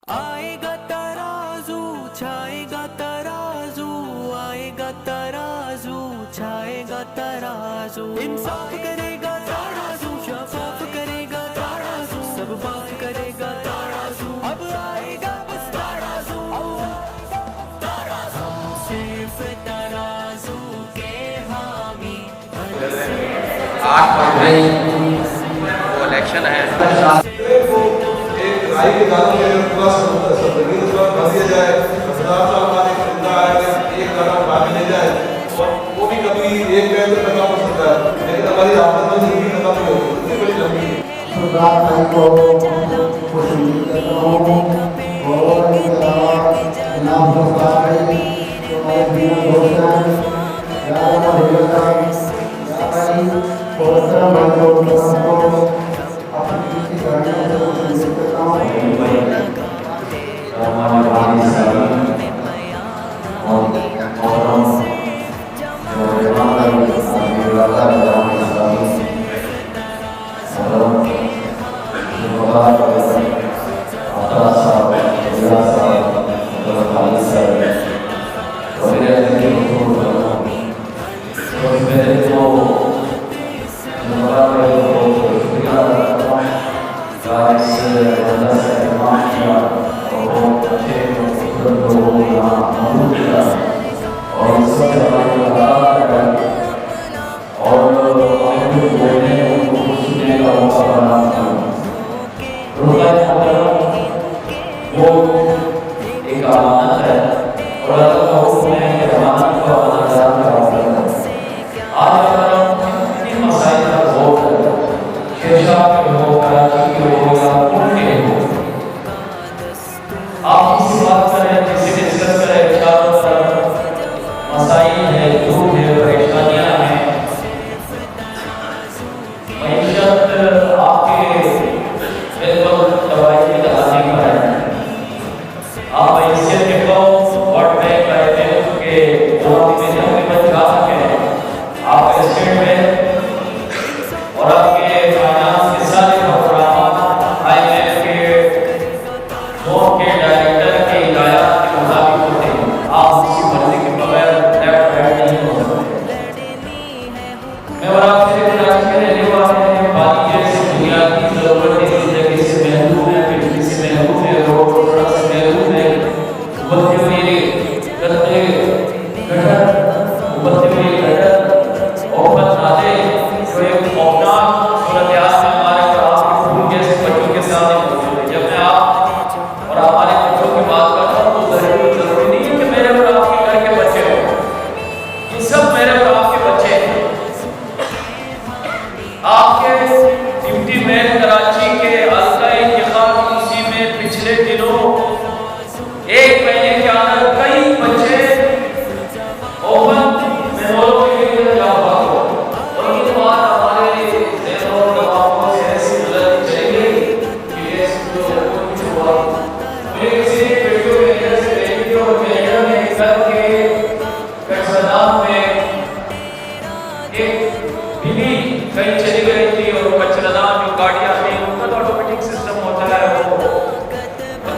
آئेगा तराजू छाएगा तराजू, आएगा तराजू छाएगा तराजू, इंसाफ करेगा तराजू, शफाफ करेगा तराजू, सब बात करेगा तराजू, अब आएगा बस तराजू, तराजू सिर्फ तराजू के हामी। 8 मई वो इलेक्शन है। राय के दानों के पूरा संदर्भ भर दिया जाए, सरदार साहब हमारे जिंदा है, एक कदम आगे ले जाए, और वो भी कभी एक पैर से खत्म हो सकता है, लेकिन हमारी आमदनी भी खत्म नहीं होगी, इतनी बड़ी लंबी है। सरदार भाई को खुश करता हूँ और इनाम सरदार भाई हमारे बीना दोस्त हैं, यार भाई और तरह भाई को अपनी किसी करने को खुश करता हूँ। हमारे भाई साहब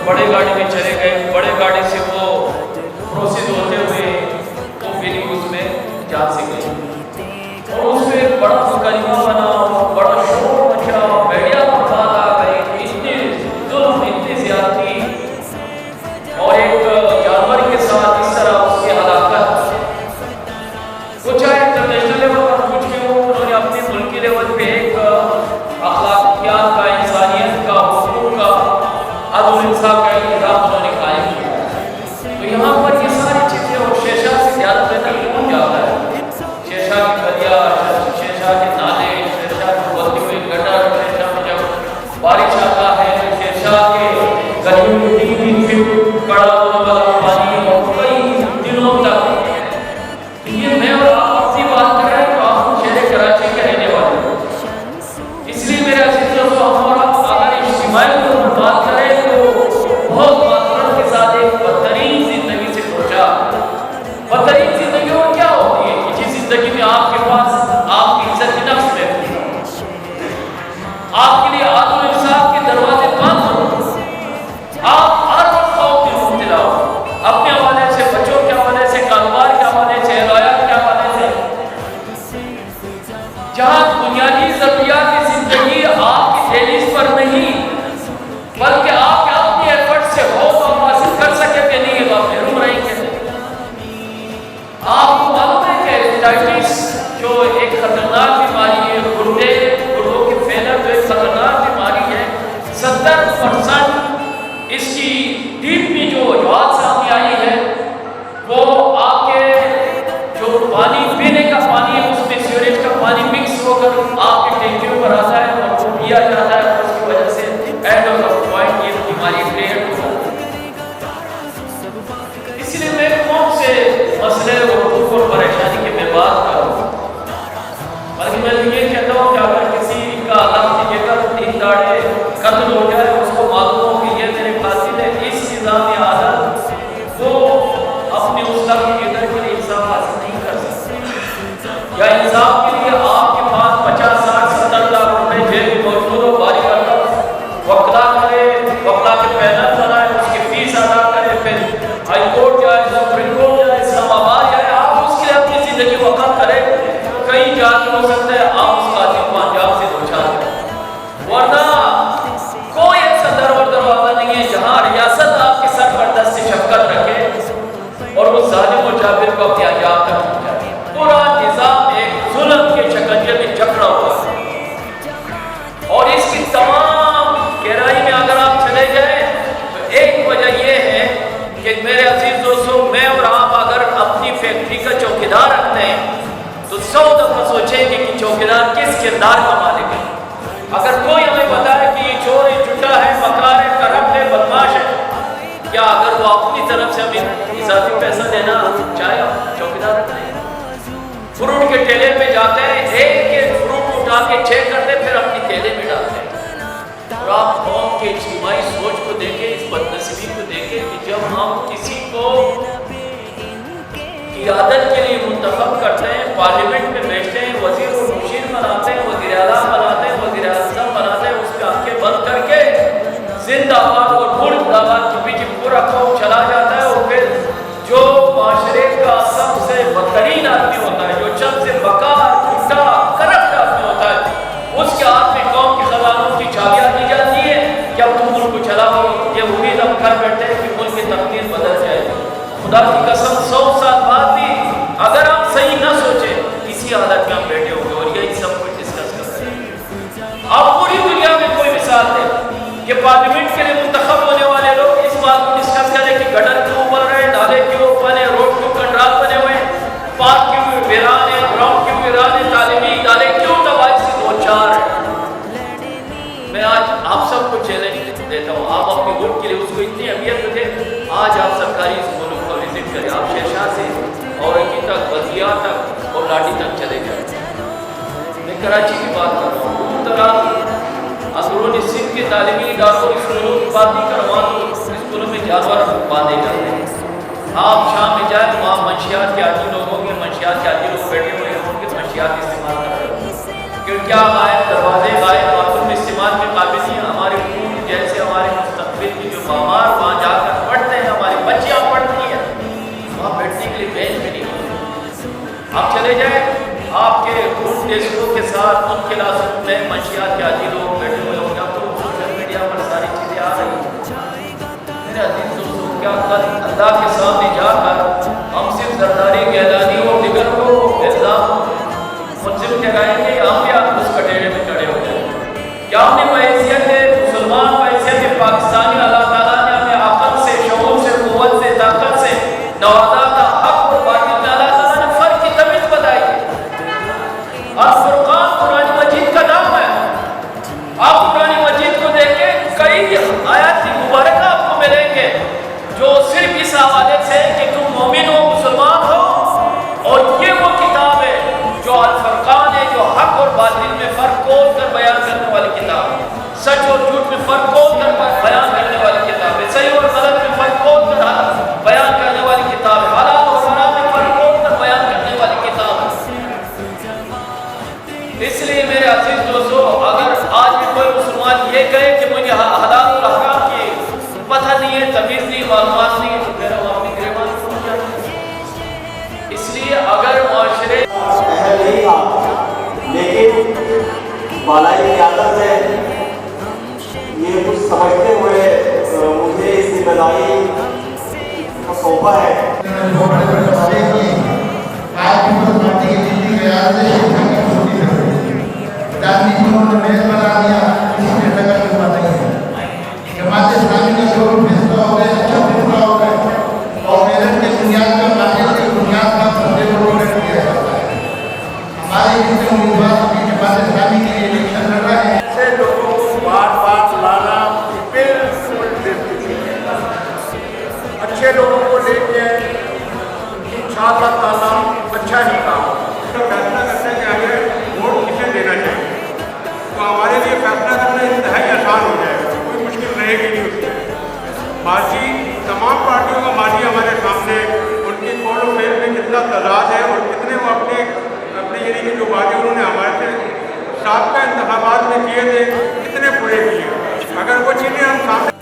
बड़े गाड़ी में चले गए, बड़े गाड़ी से वो प्रोसीड होते हुए वो बिल्ली उसमें जा से गई और उसमें एक बड़ा मुकदमा बना, बड़ा शोर मचा, मीडिया पर बात आ गई, इतनी जुल्म, इतनी ज्यादती और एक जानवर के साथ इस तरह उसकी हलाकत। वो चाहे इंटरनेशनल लेवल पर कुछ भी हो, उन्होंने अपने मुल्की लेवल पे एक अखलाकियात का, इंसानियत का, हुकूक का, अदल इंसाफ का निज़ाम उन्होंने कायम किया। तो यहाँ पर ये सारी चीज़ें और शेषा से ज़्यादा बेहतर कौन जाता है? शेषा की गलियाँ, शेषा के नाले, शेषा की बढ़ती हुई गटर, शेषा में जब बारिश आता है तो शेषा के गलियों में 3-3 फीट कड़ा होने वाला पानी और कई दिनों तक। ये मैं और आप अपनी बात कर रहे हैं तो आप शहर कराची के रहने वाले हैं, इसलिए मेरे अजीज़ दोस्तों हमारा अगर इज्तिमाई को बात करें तो बहुत मातरत के साथ एक बदतरीन जिंदगी से पहुंचा। बदतरीन जिंदगी और क्या होती है कि जिस जिंदगी में आपके पास आपकी इज्जत नफ्स रहती है, आपके लिए आदल इंसाफ के दरवाजे बंद हो, आप मसले और दुख और परेशानी की मैं बात कर रहा हूँ, बल्कि मैं ये कहता हूँ कि अगर किसी का अल्लाह की जगह 3 दाढ़े कत्ल हो जाए, उसको मालूम हो कि ये मेरे कातिल है, इस निज़ाम आदत वो अपने उस लफ्ज़ की जगह के लिए इंसाफ हासिल नहीं कर सकता, या इंसाफ के लिए आपके पास 50, 60, 70 लाख रुपए जेब में मौजूद हो, बारी करता वकला करे, वकला के पैनल बनाए, उसकी फीस अदा करे, फिर हाई कोर्ट जाए, सुप्रीम कोर्ट जाए, इस्लामाबाद जाए, आप उसके लिए अपनी जिंदगी वक़्फ़ करें, कई जात हो सकता है आप उस कातिल को अंजाम से दोचार करें, वरना कोई ऐसा दर और दरवाजा नहीं है जहाँ रियासत आपके सर पर दस्त शफकत रखे और उस जालिम और जाबिर को अपने अंजाम तक पहुंचाए। पूरा निज़ाम एक जुल्म के शिकंजे में जकड़ा हुआ है और इसकी तमाम गहराई में अगर आप चले जाए तो एक वजह यह है कि मेरे अजीज दोस्तों, मैं और आप अगर अपनी फैक्ट्री का चौकीदार रखते हैं तो 100 दफा सोचेंगे कि चौकीदार किस किरदार का मालिक है। अगर कोई हमें बताए कि ये चोर है, झूठा है, मकार है, करप्ट है, बदमाश है, क्या अगर वो अपनी तरफ से हमें इजाफी पैसा देना चाहे, चौकीदार रखते हैं? फ्रूट के ठेले पे जाते हैं, एक फ्रूट उठा के चेक करते हैं, फिर अपनी ठेले में डालते हैं। और आप कौम के इज्तिमाई सोच को देखें, इस बदनसीबी को देखें कि जब हम किसी को क़ियादत के लिए मुंतखब करते हैं, पार्लियामेंट में भेजते हैं, वज़ीर और मुशीर बनाते हैं, वज़ीर आला बनाते हैं, वज़ीर आज़म बनाते हैं, उस पर आंखें बंद करके जिंदाबाद और मुर्दाबाद के पीछे पूरा कौम चला जाता है, और फिर जो माशरे का सबसे बदतरीन आदमी होता है, जो सबसे बकार, झूठा, करप्ट आदमी होता है, उसके हाथ में कौम के खजानों की चाबियां दी जाती है कि अब तुम मुल्क को चलाओ। ये उम्मीद हम कर बैठते हैं कि मुल्क की तकदीर बदल जाएगी। खुदा की कसम 100 साल बाद भी अगर आप सही न सोचें, इसी हालत में हम बैठे होंगे और यही सब कुछ डिस्कस करते हैं। आप पूरी दुनिया में कोई मिसाल दें कि पार्लियामेंट के लिए मुंतखब होने वाले लोग इस बात को डिस्कस करें कि गटर क्यों बन रहे हैं, नाले क्यों बने, रोड क्यों कंट्राल बने हुए, पार्क क्यों वीरान है, ग्राउंड क्यों वीरान है, तालीमी इदारे क्यों तबाही से दो-चार है। मैं आज आप सबको चैलेंज देता हूँ, आप अपनी वोट के लिए उसको इतनी अहमियत दें। आज आप सरकारी स्कूलों को विजिट करें, आप शेरशाह से औरंगी तक, बल्दिया तक और लाठी तक चले जाए। मैं कराची की बात कर रहा हूँ, दूर दराज अंदरूनी सिंध के तालीमी इदारों स्कूलों की बात नहीं कर रहा हूँ, स्कूलों में जानवर बांधे जाते हैं। आप शाम में जाए तो वहाँ मंशियात के आदि लोग होंगे, मंशियात के आदि लोग बैठे हुए होंगे, मंशियात इस्तेमाल कर रहे होंगे, क्योंकि क्या गायब दरवाजे गायब बाथरूम इस्तेमाल के काबिल नहीं है। हमारे खून जैसे हमारे मुस्तकबिल की जो मामार वहाँ जाकर पढ़ते हैं, हमारी बच्चियाँ पढ़ती हैं, वहाँ बैठने के लिए बेंच भी नहीं होती। आप चले जाए, आपके खून डेस्कों के साथ उन क्लासों में मंशियात के आदि लोग बैठे हुए होंगे। आपको सोशल मीडिया पर सारी चीज़ें आ रही हैं। मेरे अजीज दोस्तों, क्या कल अल्लाह के सामने जाकर हम सिर्फ जरदारी, गैलानी और दिगर को इल्ज़ाम मुल्ज़िम ठहराएंगे, या हम भी उस कटेरे में खड़े हो जाएंगे? क्या हमने बहैसियत मुसलमान, बहैसियत पाकिस्तानी, अल्लाह ताला ने हमें अक़ल से, शऊर से, क़ुव्वत से, ताकत से नवाज़ा था। हक़ और बातिल में अल्लाह ताला ने फ़र्क की तमीज़ बताई है। अल-फ़ुरक़ान कुरान मजीद का नाम है। आप कुरान मजीद को देखें, कई आयत मुबारक आपको मिलेंगे जो सिर्फ इस हवाले से कि तुम मोमिन हो, मुसलमान हो, और ये वो किताब है जो अल-फ़ुरक़ान है, जो हक़ और बातिल में फ़र्क खोल कर बयान करने वाली किताब है, सच और झूठ में फ़र्क खोल कर बयान करने वाली किताब है, सही और गलत में फ़र्क खोल कर बयान करने वाली किताब है, हलाल और हराम में फ़र्क खोल कर बयान करने वाली किताब है। इसलिए मेरे अजीज दोस्तों, अगर आज भी कोई मुसलमान ये कहे कि मुझे हलाल और हराम की पता नहीं है, तमीज़ नहीं, मालूमात नहीं है, तो मेरा वो अपनी गिरफ्तार हो जाए। इसलिए अगर माशरे नहीं था, लेकिन बालाई की आदत है, ये कुछ समझते हुए मुझे इस जिम्मेदारी को सौंपा है। जो बड़े बड़े वादे किए, आज भी उस पार्टी की नीति के आधार से राजनीति को मेज बना दिया, इसमें टक्कर की बात नहीं है। जमात इस्लामी का जो फैसला हो गया, अच्छा फैसला हो गया, और मेरठ के बुनियाद पर, बातिल के बुनियाद पर फैसले को रोक दिया जाता है। हमारे जितने उम्मीदवार अभी जमात इस्लामी के लिए इलेक्शन लड़ रहे हैं, ऐसे लोगों को बात बात लाना बिल्कुल अच्छे लोगों को लेके इंशाअल्लाह ताला अच्छा ही काम तो फैसला करते हैं कि आगे वोट किसे देना चाहिए। तो हमारे लिए फैसला करना इंतहाई आसान हो जाएगा, कोई मुश्किल रहेगी नहीं उसमें। माजी तमाम पार्टियों का माजी हमारे सामने, उनकी कौल और फेल में कितना तजाद है और कितने वो अपने यानी कि जो वादे उन्होंने हमारे से साबका इंतखाबात में किए थे कितने पूरे किए। अगर वो चीज़ें हम सामने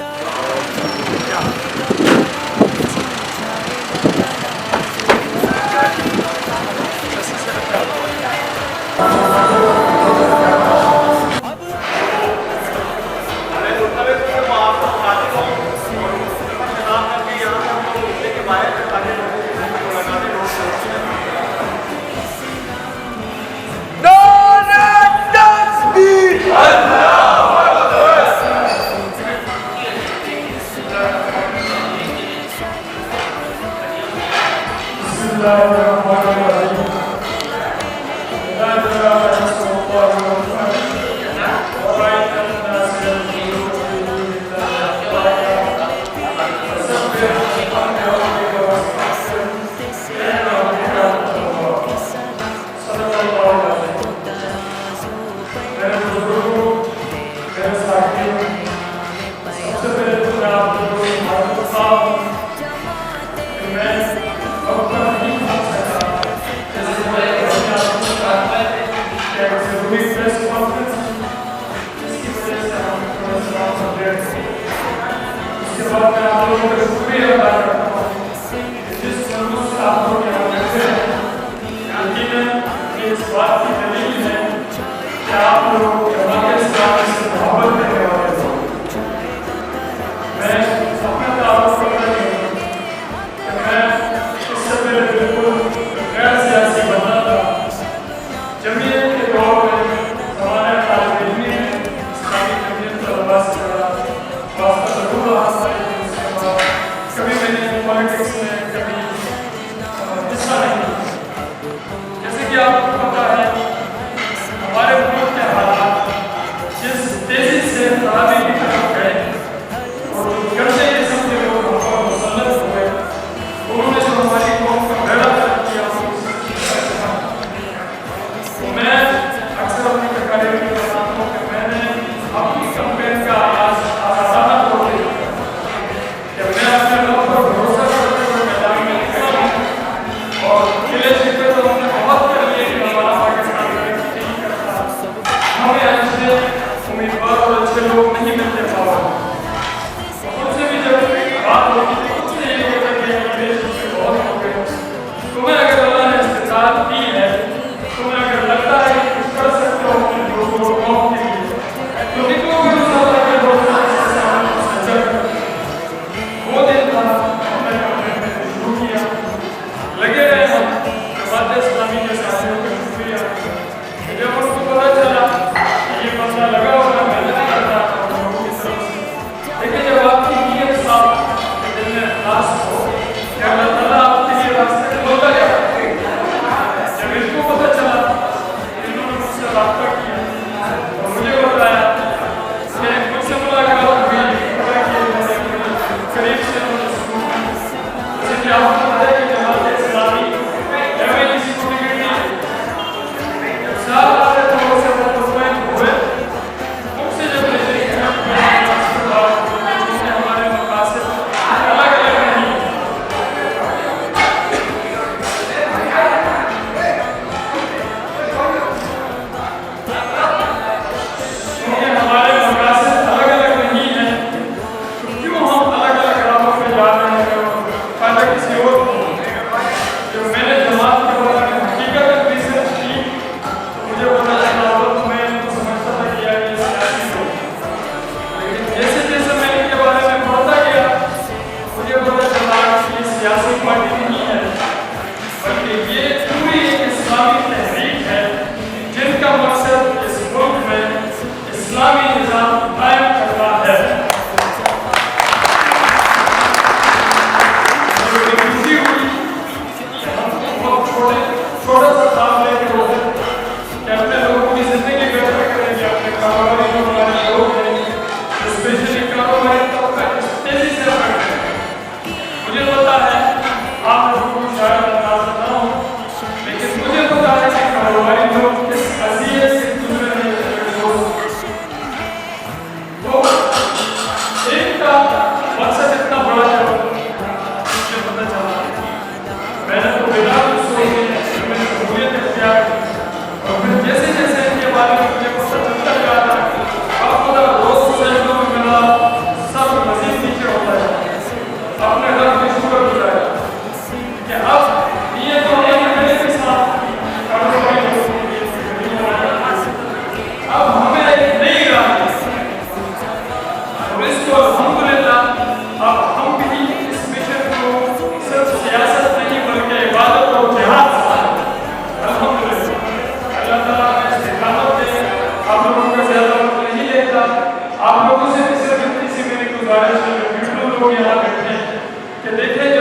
किसी और کہ دیکھیں